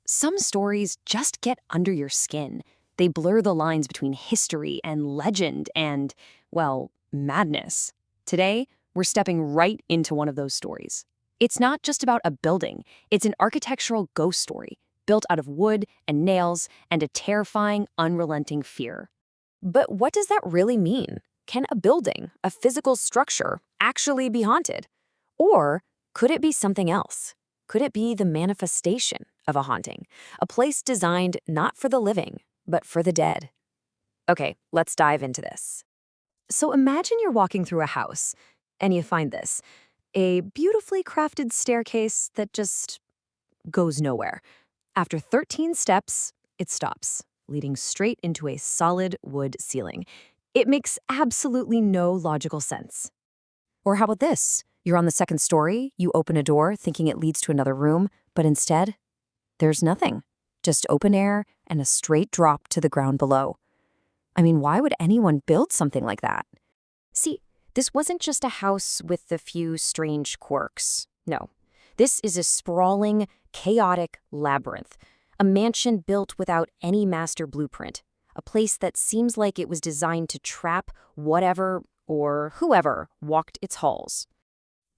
Some stories just get under your skin. They blur the lines between history and legend and, well, madness. Today, we're stepping right into one of those stories. It's not just about a building, it's an architectural ghost story built out of wood and nails and a terrifying, unrelenting fear. But what does that really mean? Can a building, a physical structure, actually be haunted? Or could it be something else? Could it be the manifestation of a haunting, a place designed not for the living, but for the dead? Okay, let's dive into this. So imagine you're walking through a house, and you find this, a beautifully crafted staircase that just goes nowhere. After 13 steps, it stops, leading straight into a solid wood ceiling. It makes absolutely no logical sense. Or how about this? You're on the second story, you open a door thinking it leads to another room, but instead, there's nothing. Just open air and a straight drop to the ground below. I mean, why would anyone build something like that? See, this wasn't just a house with a few strange quirks. No, this is a sprawling, chaotic labyrinth, a mansion built without any master blueprint, a place that seems like it was designed to trap whatever or whoever walked its halls.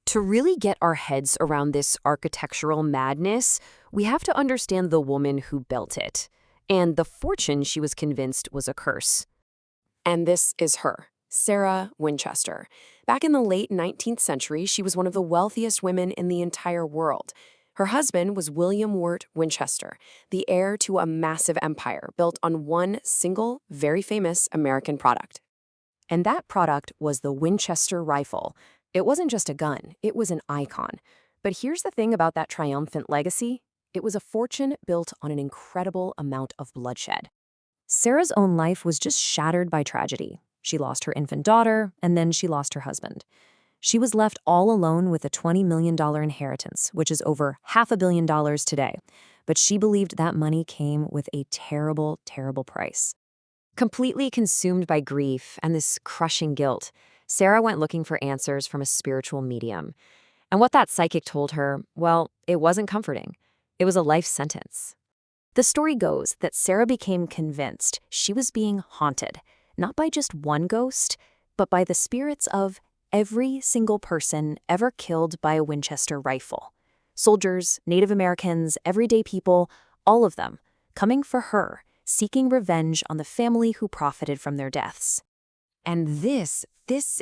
To really get our heads around this architectural madness, we have to understand the woman who built it, and the fortune she was convinced was a curse. And this is her, Sarah Winchester. Back in the late 19th century, she was one of the wealthiest women in the entire world. Her husband was William Wirt Winchester, the heir to a massive empire built on one single, very famous American product. And that product was the Winchester rifle. It wasn't just a gun, it was an icon. But here's the thing about that triumphant legacy. It was a fortune built on an incredible amount of bloodshed. Sarah's own life was just shattered by tragedy. She lost her infant daughter, and then she lost her husband. She was left all alone with a $20 million inheritance, which is over $500 million today. But she believed that money came with a terrible, terrible price. Completely consumed by grief and this crushing guilt, Sarah went looking for answers from a spiritual medium. And what that psychic told her, well, it wasn't comforting. It was a life sentence. The story goes that Sarah became convinced she was being haunted, not by just one ghost, but by the spirits of every single person ever killed by a Winchester rifle. Soldiers, Native Americans, everyday people, all of them, coming for her, seeking revenge on the family who profited from their deaths. And this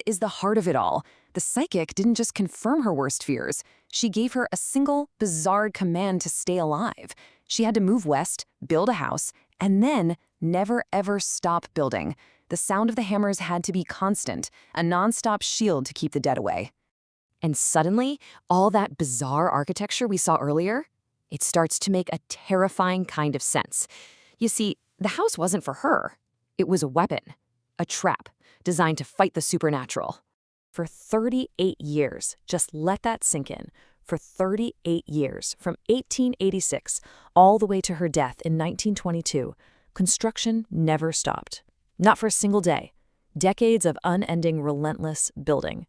is the heart of it all. The psychic didn't just confirm her worst fears. She gave her a single, bizarre command to stay alive. She had to move west, build a house, and then never ever stop building. The sound of the hammers had to be constant, a nonstop shield to keep the dead away. And suddenly, all that bizarre architecture we saw earlier, it starts to make a terrifying kind of sense. You see, the house wasn't for her. It was a weapon, a trap, designed to fight the supernatural. For 38 years, just let that sink in, for 38 years, from 1886 all the way to her death in 1922, construction never stopped. Not for a single day. Decades of unending, relentless building.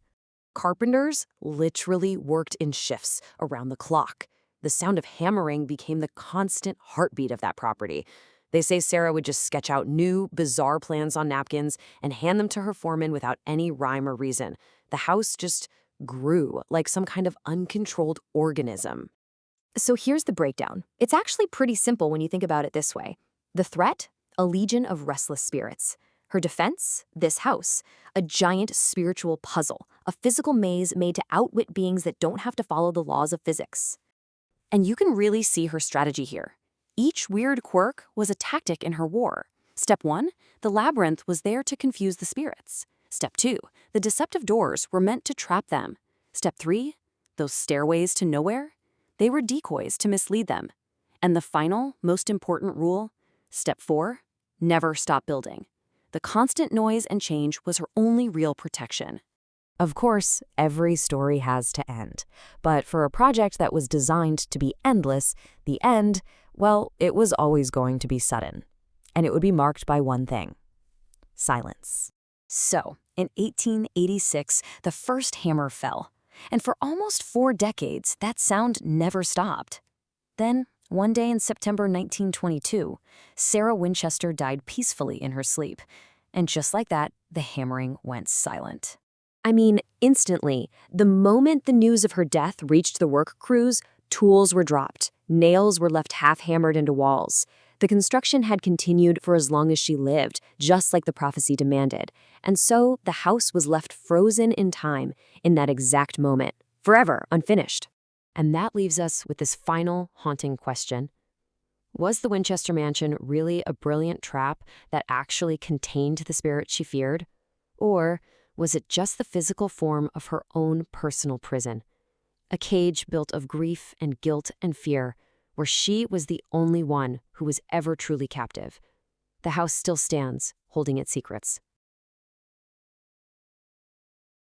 Carpenters literally worked in shifts around the clock. The sound of hammering became the constant heartbeat of that property. They say Sarah would just sketch out new, bizarre plans on napkins and hand them to her foreman without any rhyme or reason. The house just grew like some kind of uncontrolled organism. So here's the breakdown. It's actually pretty simple when you think about it this way. The threat? A legion of restless spirits. Her defense? This house. A giant spiritual puzzle. A physical maze made to outwit beings that don't have to follow the laws of physics. And you can really see her strategy here. Each weird quirk was a tactic in her war. Step 1, the labyrinth was there to confuse the spirits. Step 2, the deceptive doors were meant to trap them. Step 3, those stairways to nowhere, they were decoys to mislead them. And the final, most important rule, Step 4, never stop building. The constant noise and change was her only real protection. Of course, every story has to end. But for a project that was designed to be endless, the end, well, it was always going to be sudden. And it would be marked by one thing: silence. So, in 1886, the first hammer fell. And for almost 4 decades, that sound never stopped. Then, One day in September 1922, Sarah Winchester died peacefully in her sleep. And just like that, the hammering went silent. I mean, instantly, the moment the news of her death reached the work crews, tools were dropped, nails were left half-hammered into walls. The construction had continued for as long as she lived, just like the prophecy demanded. And so the house was left frozen in time in that exact moment, forever unfinished. And that leaves us with this final haunting question. Was the Winchester mansion really a brilliant trap that actually contained the spirit she feared? Or was it just the physical form of her own personal prison? A cage built of grief and guilt and fear, where she was the only one who was ever truly captive. The house still stands, holding its secrets.